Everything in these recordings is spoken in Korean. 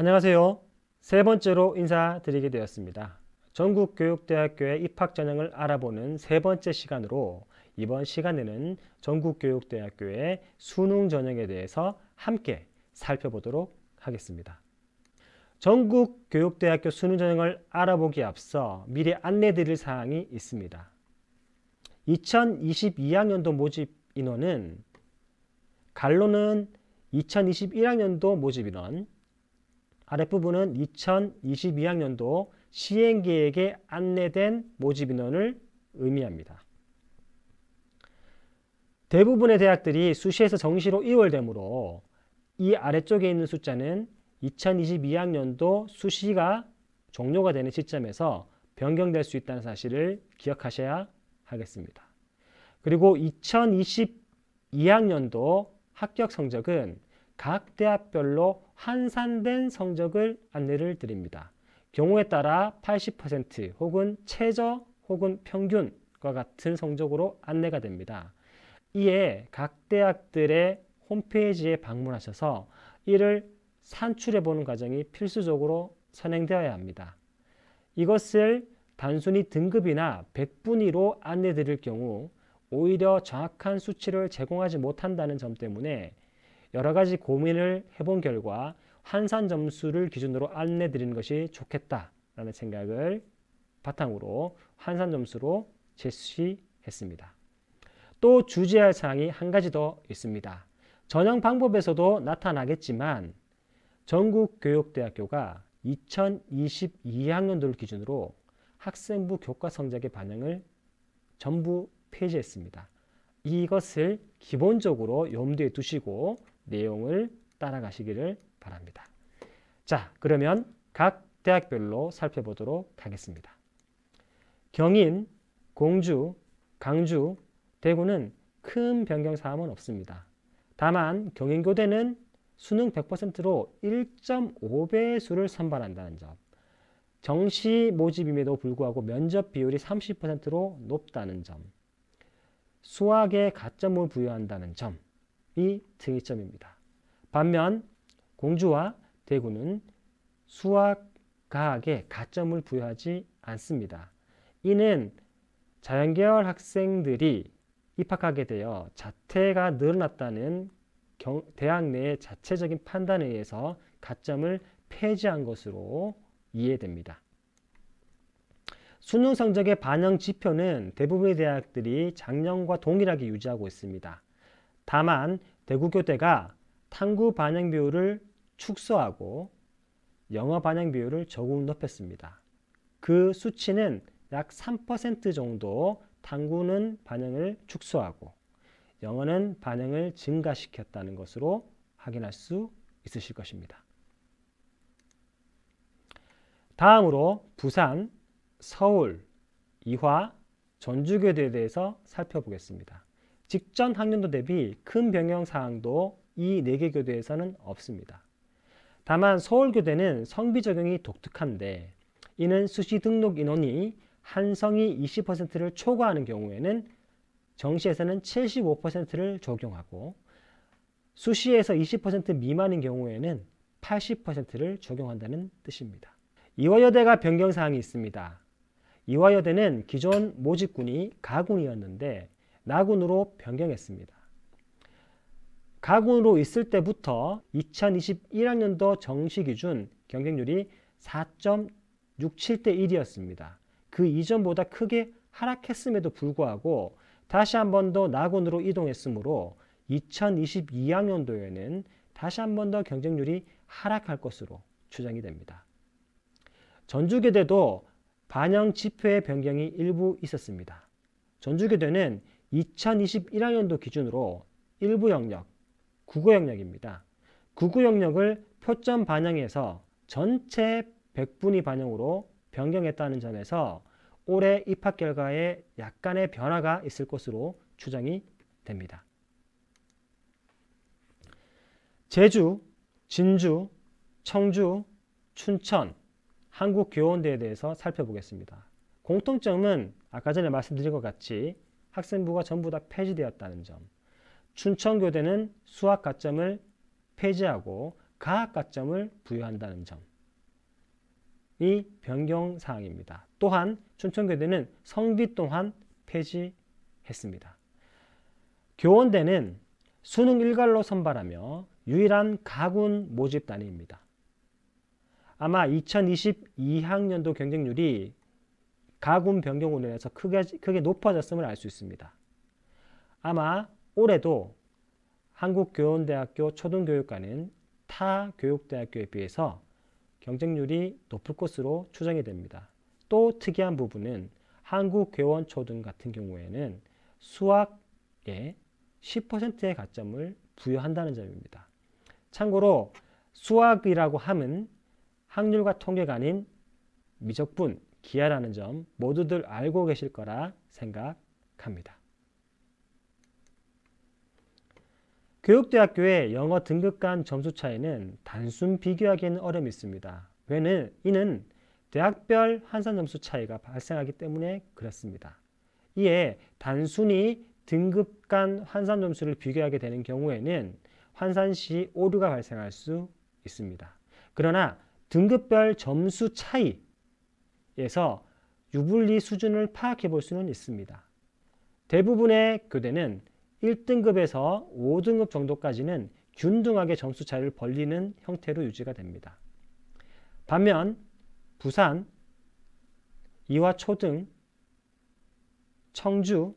안녕하세요. 세 번째로 인사드리게 되었습니다. 전국교육대학교의 입학 전형을 알아보는 세 번째 시간으로 이번 시간에는 전국교육대학교의 수능 전형에 대해서 함께 살펴보도록 하겠습니다. 전국교육대학교 수능 전형을 알아보기에 앞서 미리 안내드릴 사항이 있습니다. 2022학년도 모집 인원은 갈로는 2021학년도 모집 인원, 아랫부분은 2022학년도 시행계획에 안내된 모집 인원을 의미합니다. 대부분의 대학들이 수시에서 정시로 이월되므로 이 아래쪽에 있는 숫자는 2022학년도 수시가 종료가 되는 시점에서 변경될 수 있다는 사실을 기억하셔야 하겠습니다. 그리고 2022학년도 합격 성적은 각 대학별로 환산된 성적을 안내를 드립니다. 경우에 따라 80% 혹은 최저 혹은 평균과 같은 성적으로 안내가 됩니다. 이에 각 대학들의 홈페이지에 방문하셔서 이를 산출해 보는 과정이 필수적으로 선행되어야 합니다. 이것을 단순히 등급이나 백분위로 안내 드릴 경우 오히려 정확한 수치를 제공하지 못한다는 점 때문에 여러 가지 고민을 해본 결과 환산 점수를 기준으로 안내 드리는 것이 좋겠다라는 생각을 바탕으로 환산 점수로 제시했습니다. 또 주의할 사항이 한 가지 더 있습니다. 전형 방법에서도 나타나겠지만 전국교육대학교가 2022학년도를 기준으로 학생부 교과 성적의 반영을 전부 폐지했습니다. 이것을 기본적으로 염두에 두시고 내용을 따라가시기를 바랍니다. 자, 그러면 각 대학별로 살펴보도록 하겠습니다. 경인, 공주, 강주, 대구는 큰 변경 사항은 없습니다. 다만 경인교대는 수능 100%로 1.5배수를 선발한다는 점, 정시 모집임에도 불구하고 면접 비율이 30%로 높다는 점, 수학에 가점을 부여한다는 점이 특이점입니다. 반면 공주와 대구는 수학, 과학에 가점을 부여하지 않습니다. 이는 자연계열 학생들이 입학하게 되어 자퇴가 늘어났다는 대학 내의 자체적인 판단에 의해서 가점을 폐지한 것으로 이해됩니다. 수능 성적의 반영 지표는 대부분의 대학들이 작년과 동일하게 유지하고 있습니다. 다만 대구교대가 탐구 반영 비율을 축소하고 영어 반영 비율을 조금 높였습니다. 그 수치는 약 3% 정도 탐구는 반영을 축소하고 영어는 반영을 증가시켰다는 것으로 확인할 수 있으실 것입니다. 다음으로 부산, 서울, 이화, 전주교대에 대해서 살펴보겠습니다. 직전 학년도 대비 큰 변경 사항도 이 4개 교대에서는 없습니다. 다만 서울교대는 성비 적용이 독특한데 이는 수시 등록 인원이 한성이 20%를 초과하는 경우에는 정시에서는 75%를 적용하고 수시에서 20% 미만인 경우에는 80%를 적용한다는 뜻입니다. 이화여대가 변경사항이 있습니다. 이화여대는 기존 모집군이 가군이었는데 나군으로 변경했습니다. 가군으로 있을 때부터 2021학년도 정시 기준 경쟁률이 4.67대 1이었습니다. 그 이전보다 크게 하락했음에도 불구하고 다시 한 번 더 나군으로 이동했으므로 2022학년도에는 다시 한 번 더 경쟁률이 하락할 것으로 추정이 됩니다. 전주교대도 반영 지표의 변경이 일부 있었습니다. 전주교대는 2021학년도 기준으로 일부 영역, 국어 영역입니다. 국어 영역을 표점 반영해서 전체 100분위 반영으로 변경했다는 점에서 올해 입학 결과에 약간의 변화가 있을 것으로 추정이 됩니다. 제주, 진주, 청주, 춘천, 한국교원대에 대해서 살펴보겠습니다. 공통점은 아까 전에 말씀드린 것 같이 학생부가 전부 다 폐지되었다는 점, 춘천교대는 수학 가점을 폐지하고 가학가점을 부여한다는 점이 변경사항입니다. 또한 춘천교대는 성비 또한 폐지했습니다. 교원대는 수능 일괄로 선발하며 유일한 가군 모집단위입니다. 아마 2022학년도 경쟁률이 가군 변경으로 인해서 크게 높아졌음을 알 수 있습니다. 아마 올해도 한국교원대학교 초등교육과는 타 교육대학교에 비해서 경쟁률이 높을 것으로 추정이 됩니다. 또 특이한 부분은 한국교원초등 같은 경우에는 수학에 10%의 가점을 부여한다는 점입니다. 참고로 수학이라고 함은 학률과 통계가 아닌 미적분, 기하라는 점 모두들 알고 계실 거라 생각합니다. 교육대학교의 영어 등급 간 점수 차이는 단순 비교하기에는 어려움이 있습니다. 이는 대학별 환산 점수 차이가 발생하기 때문에 그렇습니다. 이에 단순히 등급 간 환산 점수를 비교하게 되는 경우에는 환산 시 오류가 발생할 수 있습니다. 그러나 등급별 점수 차이에서 유불리 수준을 파악해 볼 수는 있습니다. 대부분의 교대는 1등급에서 5등급 정도까지는 균등하게 점수 차이를 벌리는 형태로 유지가 됩니다. 반면 부산, 이화초등, 청주,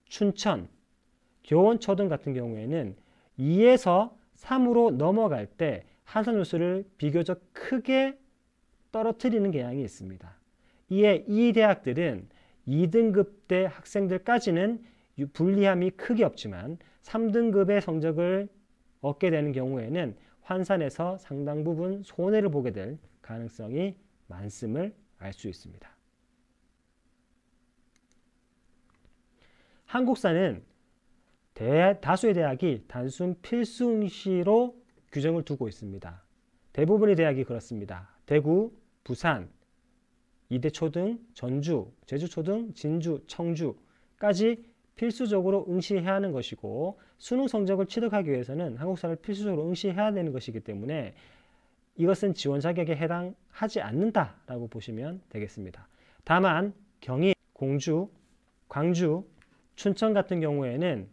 춘천, 교원초등 같은 경우에는 2에서 3으로 넘어갈 때 환산 점수를 비교적 크게 떨어뜨리는 경향이 있습니다. 이에 이 대학들은 2등급대 학생들까지는 불리함이 크게 없지만 3등급의 성적을 얻게 되는 경우에는 환산에서 상당 부분 손해를 보게 될 가능성이 많음을 알 수 있습니다. 한국사는 다수의 대학이 단순 필수 응시로 규정을 두고 있습니다. 대부분의 대학이 그렇습니다. 대구, 부산, 이대초등, 전주, 제주초등, 진주, 청주까지 필수적으로 응시해야 하는 것이고 수능 성적을 취득하기 위해서는 한국사를 필수적으로 응시해야 되는 것이기 때문에 이것은 지원 자격에 해당하지 않는다라고 보시면 되겠습니다. 다만 경희, 공주, 광주, 춘천 같은 경우에는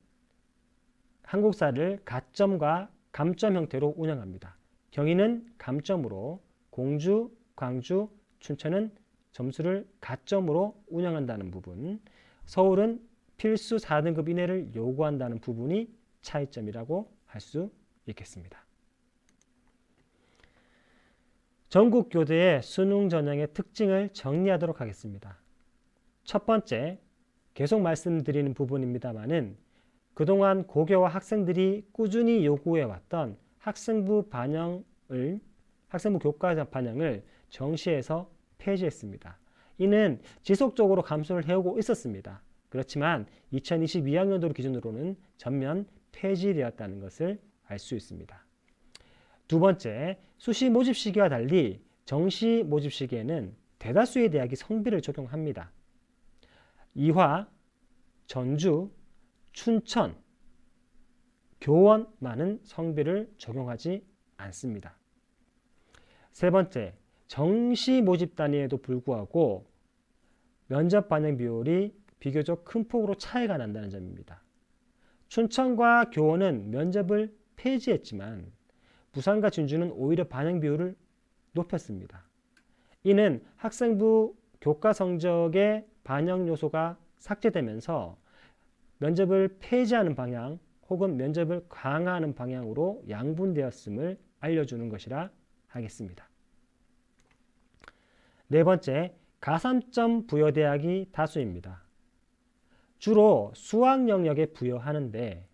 한국사를 가점과 감점 형태로 운영합니다. 경희는 감점으로, 공주, 광주, 춘천은 점수를 가점으로 운영한다는 부분, 서울은 필수 4등급 이내를 요구한다는 부분이 차이점이라고 할 수 있겠습니다. 전국 교대의 수능 전형의 특징을 정리하도록 하겠습니다. 첫 번째, 계속 말씀드리는 부분입니다만은 그동안 고교와 학생들이 꾸준히 요구해왔던 학생부 교과 반영을 정시에서 폐지했습니다. 이는 지속적으로 감소를 해오고 있었습니다. 그렇지만 2022학년도를 기준으로는 전면 폐지되었다는 것을 알 수 있습니다. 두 번째, 수시 모집 시기와 달리 정시 모집 시기에는 대다수의 대학이 성비를 적용합니다. 이화, 전주, 춘천, 교원만은 성비를 적용하지 않습니다. 세 번째, 정시 모집 단위에도 불구하고 면접 반영 비율이 비교적 큰 폭으로 차이가 난다는 점입니다. 춘천과 교원은 면접을 폐지했지만 부산과 진주는 오히려 반영 비율을 높였습니다. 이는 학생부 교과 성적의 반영 요소가 삭제되면서 면접을 폐지하는 방향 혹은 면접을 강화하는 방향으로 양분되었음을 알려주는 것이라 하겠습니다. 네 번째, 가산점 부여 대학이 다수입니다. 주로 수학 영역에 부여하는데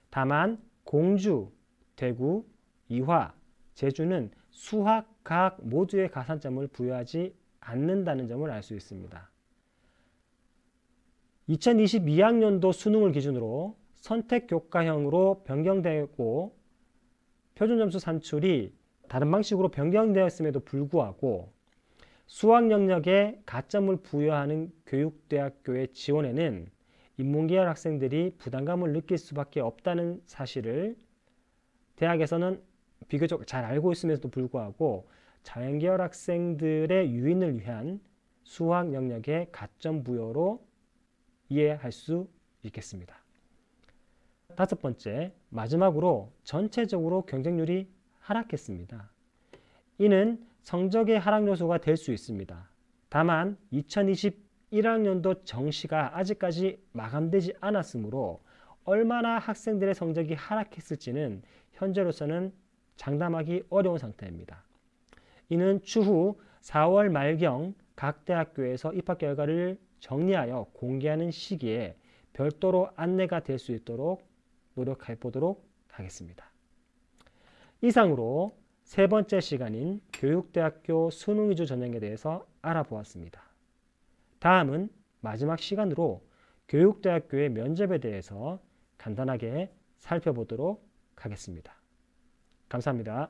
다만 공주, 대구, 이화, 제주는 수학, 과학 모두의 가산점을 부여하지 않는다는 점을 알 수 있습니다. 2022학년도 수능을 기준으로 선택교과형으로 변경되고 표준점수 산출이 다른 방식으로 변경되었음에도 불구하고 수학 영역에 가점을 부여하는 교육대학교의 지원에는 인문계열 학생들이 부담감을 느낄 수밖에 없다는 사실을 대학에서는 비교적 잘 알고 있음에도 불구하고 자연계열 학생들의 유인을 위한 수학 영역의 가점 부여로 이해할 수 있겠습니다. 다섯 번째, 마지막으로 전체적으로 경쟁률이 하락했습니다. 이는 성적의 하락 요소가 될 수 있습니다. 다만 2021학년도 정시가 아직까지 마감되지 않았으므로 얼마나 학생들의 성적이 하락했을지는 현재로서는 장담하기 어려운 상태입니다. 이는 추후 4월 말경 각 대학교에서 입학 결과를 정리하여 공개하는 시기에 별도로 안내가 될 수 있도록 노력해 보도록 하겠습니다. 이상으로 세 번째 시간인 교육대학교 수능 위주 전형에 대해서 알아보았습니다. 다음은 마지막 시간으로 교육대학교의 면접에 대해서 간단하게 살펴보도록 하겠습니다. 감사합니다.